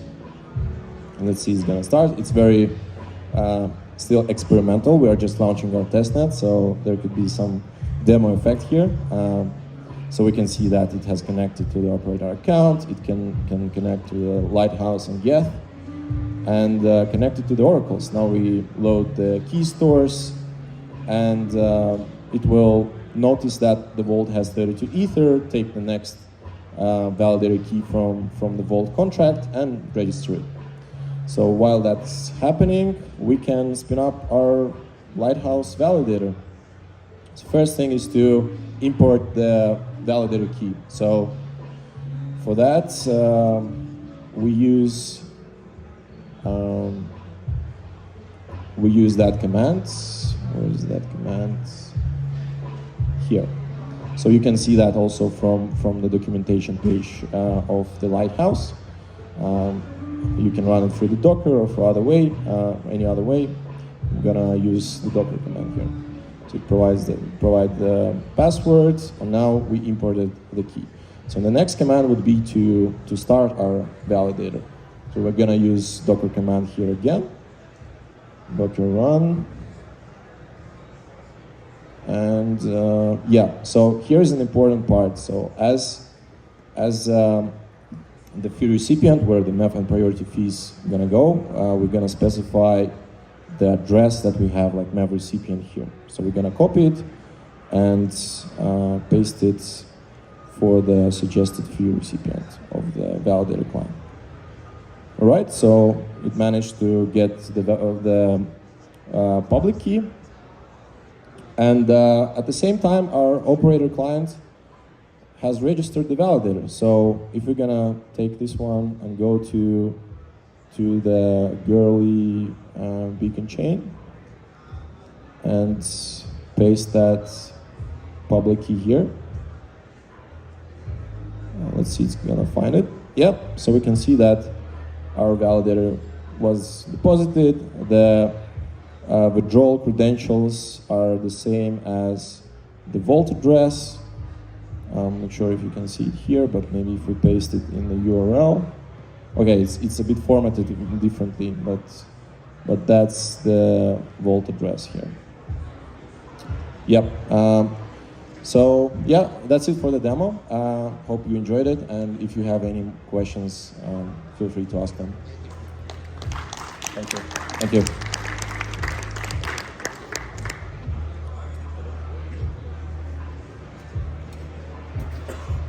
And let's see, it's gonna start. It's very still experimental. We are just launching our testnet, so there could be some demo effect here. So we can see that it has connected to the operator account. It can connect to the Lighthouse and Geth, and connected to the oracles. Now we load the key stores, and it will notice that the vault has 32 ether, take the next validator key from the vault contract and register it. So while that's happening, we can spin up our Lighthouse validator. So first thing is to import the validator key. So for that, we use that command. Where is that command? Here. So you can see that also from the documentation page of the Lighthouse. You can run it through the Docker or for any other way. I'm gonna use the Docker command here. So it provide the password, and now we imported the key. So the next command would be to start our validator. So we're gonna use Docker command here again. Docker run. And yeah, so here's an important part. So as the fee recipient, where the MEF and priority fees gonna go, we're gonna specify the address that we have, like MEF recipient here. So we're gonna copy it and paste it for the suggested fee recipient of the validator client. All right, so it managed to get the public key. And at the same time, our operator client has registered the validator. So if we're gonna take this one and go to the girly beacon chain and paste that public key here. Let's see, it's gonna find it. Yep, so we can see that our validator was deposited. The withdrawal credentials are the same as the vault address. I'm not sure if you can see it here, but maybe if we paste it in the URL. Okay, it's a bit formatted differently, but that's the vault address here. Yep. So yeah, that's it for the demo. Hope you enjoyed it, and if you have any questions, feel free to ask them. Thank you. Thank you.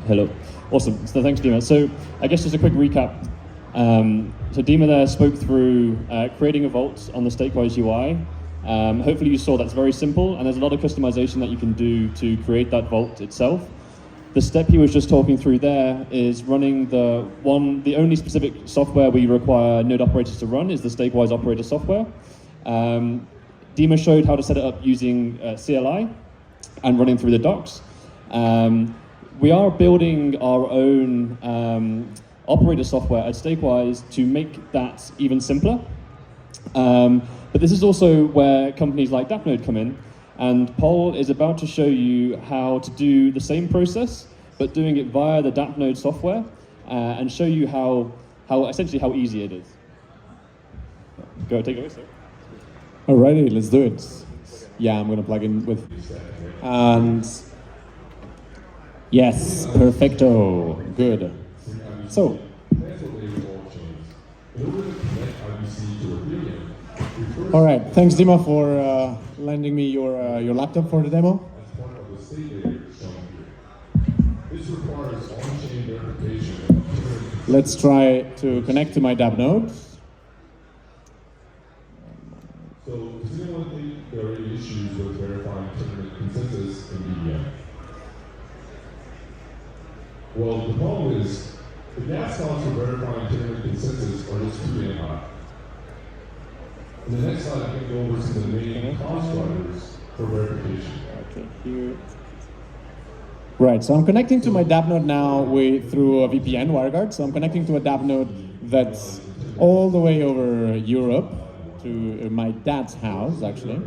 Hello. Awesome. So thanks, Dima. So I guess just a quick recap. So Dima there spoke through creating a vault on the StakeWise UI. Hopefully you saw that's very simple, and there's a lot of customization that you can do to create that vault itself. The step he was just talking through there is running the only specific software we require node operators to run is the StakeWise operator software. Dima showed how to set it up using CLI and running through the docs. We are building our own operator software at StakeWise to make that even simpler. But this is also where companies like Dappnode come in, and Paul is about to show you how to do the same process, but doing it via the Dappnode software, and show you how essentially how easy it is. Go, take it away, sir. Alrighty, let's do it. Yeah, I'm gonna plug in with, and yes, perfecto, good. So, all right, thanks Dima for lending me your laptop for the demo. Let's try to connect to my Dappnode. So, does anyone think there are any issues with verifying tournament consensus in BDM? Well, the problem is, the gas costs for verifying tournament consensus are just too damn high. In the next slide, I can go over some of the main cost drivers for verification. Okay, here. Right, so I'm connecting to my Dappnode now through a VPN, WireGuard. So I'm connecting to a Dappnode that's all the way over Europe. to my dad's house actually,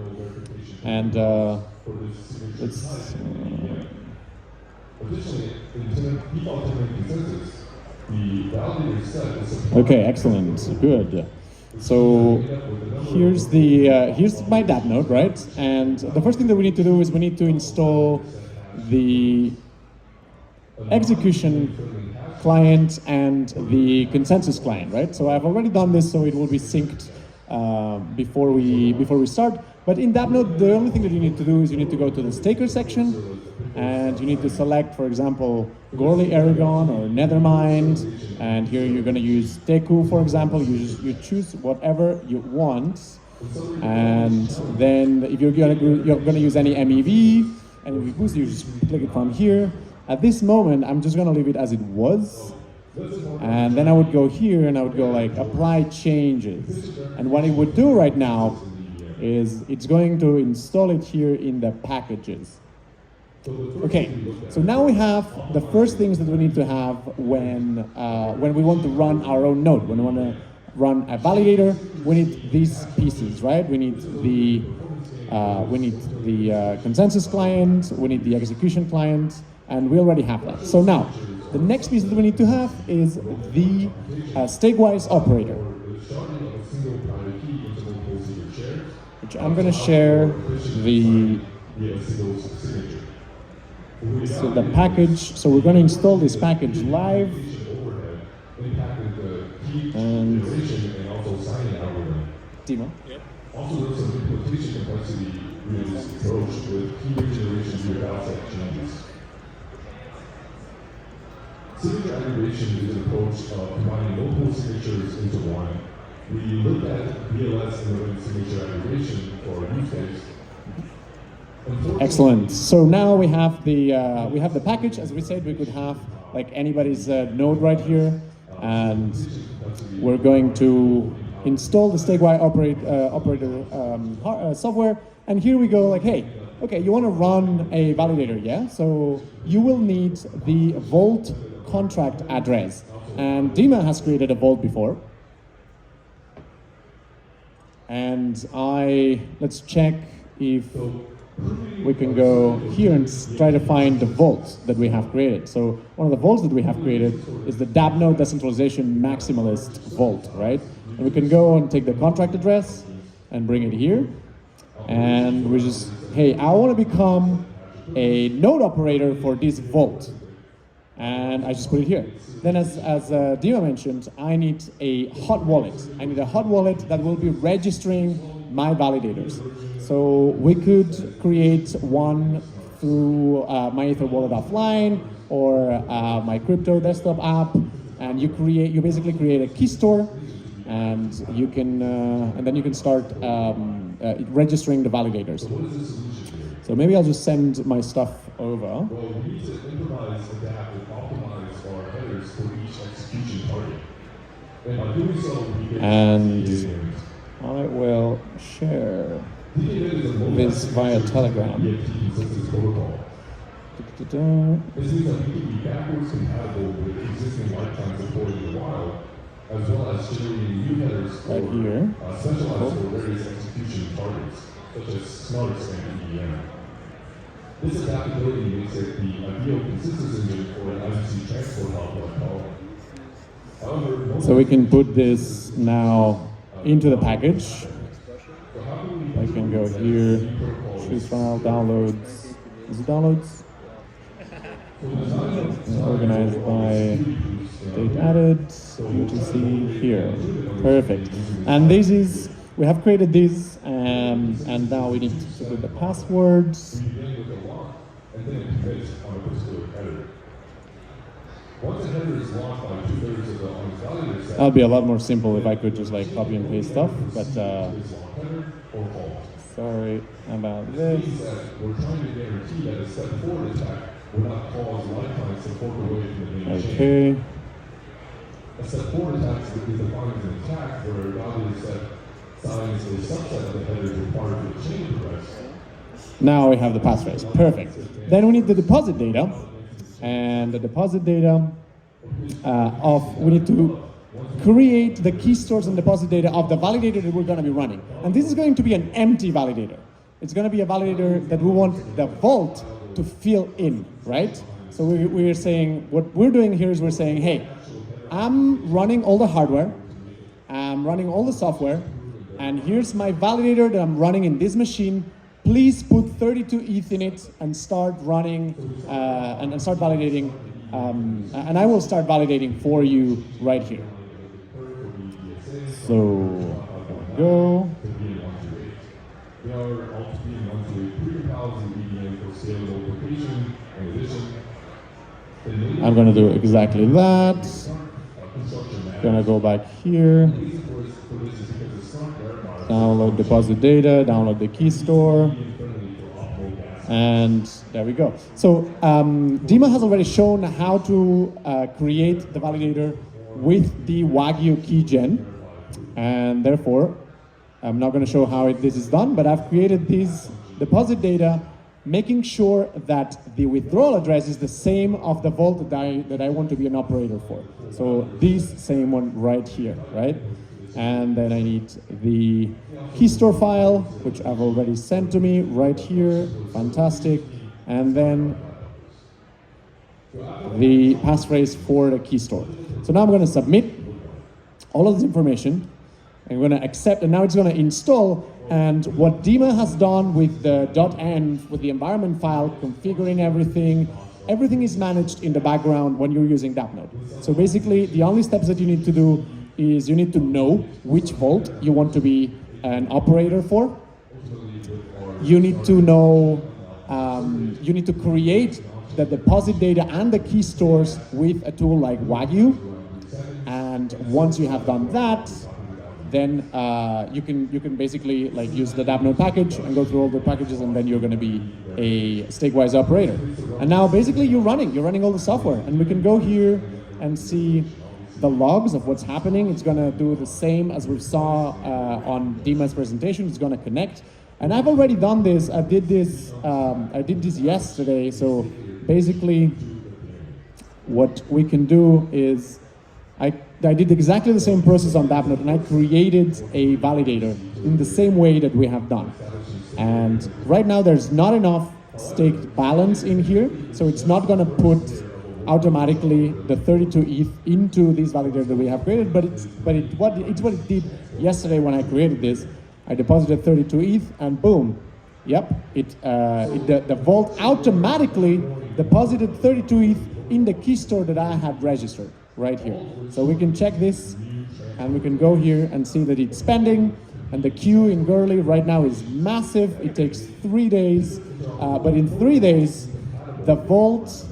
and let's. Okay, excellent, good. So here's my Dappnode, right? And the first thing that we need to do is we need to install the execution client and the consensus client, right? So I've already done this, so it will be synced before we start. But in Dappnode, the only thing that you need to do is you need to go to the staker section, and you need to select, for example, Goerli Aragon or Nethermind, and here you're going to use Teku, for example. You choose whatever you want, and then if you're going to use any MEV, and if boost, you just click it from here. At this moment, I'm just going to leave it as it was, and then I would go here and I would go like apply changes, and what it would do right now is it's going to install it here in the packages. Okay, so now we have the first things that we need to have when we want to run our own node. When we want to run a validator, we need these pieces, right? We need the consensus client, we need the execution client, and we already have that. So now, the next piece that we need to have is the StakeWise operator, which I'm going to share the package. So we're going to install this package live, and Dima. Also, there's some implementation complexity with this approach with key generations of outside changes. Signature aggregation is an approach of combining multiple signatures into one. We looked at BLS and signature aggregation for use case. Excellent. So now we have the package. As we said, we could have like anybody's node right here, and we're going to install the StakeWise operator software. And here we go. Like, hey, okay, you want to run a validator, yeah? So you will need the Vault contract address, and Dima has created a Vault before. And let's check if we can go here and try to find the vault that we have created. So one of the vaults that we have created is the Dappnode decentralization maximalist vault, right? And we can go and take the contract address and bring it here. And we just, hey, I want to become a node operator for this vault. And I just put it here. Then as Dima mentioned, I need a hot wallet. I need a hot wallet that will be registering my validators. So we could create one through my Ether wallet offline or my crypto desktop app, and you basically create a key store, and you can and then you can start registering the validators. So maybe I'll just send my stuff over. Well, we need to improvise, adapt, and optimize our headers for each execution target. And by doing so, we get and I will share this via Telegram. This means that we can be backwards compatible with existing lifetime support in the wild, as well as generating new headers for right here. Specialized for various execution targets, such as Smarts and EVM. This adaptability makes it the ideal consistency engine for an ICC transport hub like Column. However, so we can put this now into the package. I can go here, choose file, downloads. Is it downloads? Organized by date added, UTC here. Perfect. And this is, we have created this, and now we need to put the passwords. And then commit on a particular header. Once a header is locked by 2/3 of the unvalidated set, That'll be a lot more simple if I could just like copy and paste stuff, but sorry about this. we're trying to guarantee that a step forward attack will not cause lifetime support away from the main chain. Okay. A step forward attack is defined as an attack where a validated set signs a subset of the headers required for the chain to progress. Now we have the passphrase. Perfect. Then we need the deposit data, and the deposit data we need to create the key stores and deposit data of the validator that we're going to be running. And this is going to be an empty validator. It's going to be a validator that we want the vault to fill in, right? So we're saying, what we're doing here is we're saying, hey, I'm running all the hardware, I'm running all the software, and here's my validator that I'm running in this machine. Please put 32 ETH in it and start running and start validating. And I will start validating for you right here. So there we go. They are also being run through a pre-compiled VPN for scalable location. In addition, I'm gonna do exactly that. Gonna go back here. Download deposit data, download the key store. And there we go. So Dima has already shown how to create the validator with the Wagyu keygen. And therefore, I'm not going to show how this is done, but I've created these deposit data, making sure that the withdrawal address is the same of the vault that I want to be an operator for. So this same one right here, right? And then I need the key store file, which I've already sent to me right here. Fantastic. And then the passphrase for the key store. So now I'm going to submit all of this information. I'm going to accept, and now it's going to install. And what Dima has done with the .env, with the environment file, configuring everything is managed in the background when you're using Dappnode. So basically, the only steps that you need to do is you need to know which vault you want to be an operator for. You need to know, you need to create the deposit data and the key stores with a tool like Wagyu. And once you have done that, then you can basically like use the Dappnode package and go through all the packages, and then you're going to be a StakeWise operator. And now basically you're running all the software, and we can go here and see the logs of what's happening. It's going to do the same as we saw on Dima's presentation. It's going to connect. And I've already done this. I did this yesterday. So basically what we can do is I did exactly the same process on Dappnode, and I created a validator in the same way that we have done. And right now there's not enough staked balance in here, so it's not going to put automatically the 32 ETH into this validator that we have created, but it's what it did yesterday when I created this. I deposited 32 ETH, and boom, yep, the vault automatically deposited 32 ETH in the key store that I had registered right here. So we can check this, and we can go here and see that it's spending, and the queue in Gurley right now is massive. It takes 3 days, but in 3 days, the vault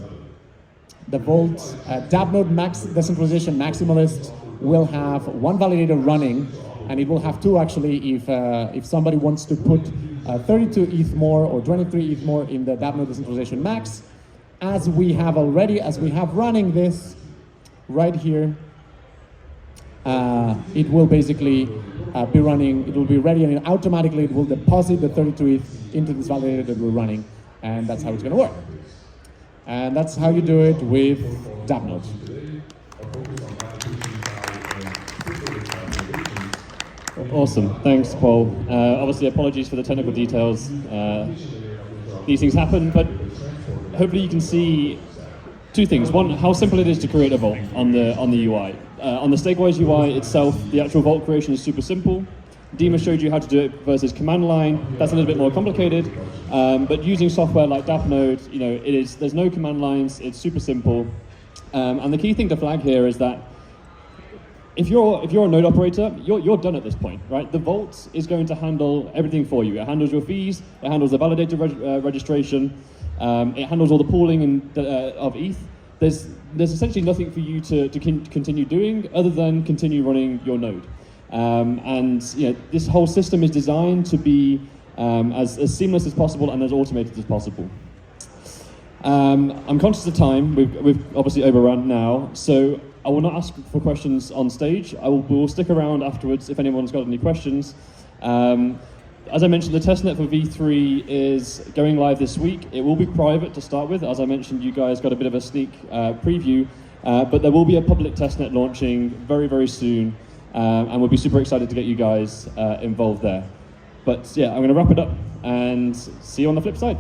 Dappnode Max Decentralization Maximalist will have one validator running, and it will have two actually if somebody wants to put 32 ETH more or 23 ETH more in the Dappnode Decentralization Max. As we have running this right here, it will basically be running, it will be ready, and automatically it will deposit the 32 ETH into this validator that we're running, and that's how it's going to work. And that's how you do it with Dappnode. Awesome, thanks, Paul. Obviously, apologies for the technical details. These things happen, but hopefully you can see two things. One, how simple it is to create a vault on the UI. On the StakeWise UI itself, the actual vault creation is super simple. Dima showed you how to do it versus command line. That's a little bit more complicated, but using software like Dappnode, there's no command lines. It's super simple, and the key thing to flag here is that if you're a node operator, you're done at this point, right? The vault is going to handle everything for you. It handles your fees. It handles the validator registration. It handles all the pooling of ETH. There's essentially nothing for you to continue doing other than continue running your node. And this whole system is designed to be as seamless as possible and as automated as possible. I'm conscious of time. We've obviously overrun now, so I will not ask for questions on stage. We'll stick around afterwards if anyone's got any questions. As I mentioned, the testnet for V3 is going live this week. It will be private to start with. As I mentioned, you guys got a bit of a sneak preview. But there will be a public testnet launching very, very soon, and we'll be super excited to get you guys involved there. But yeah, I'm going to wrap it up and see you on the flip side.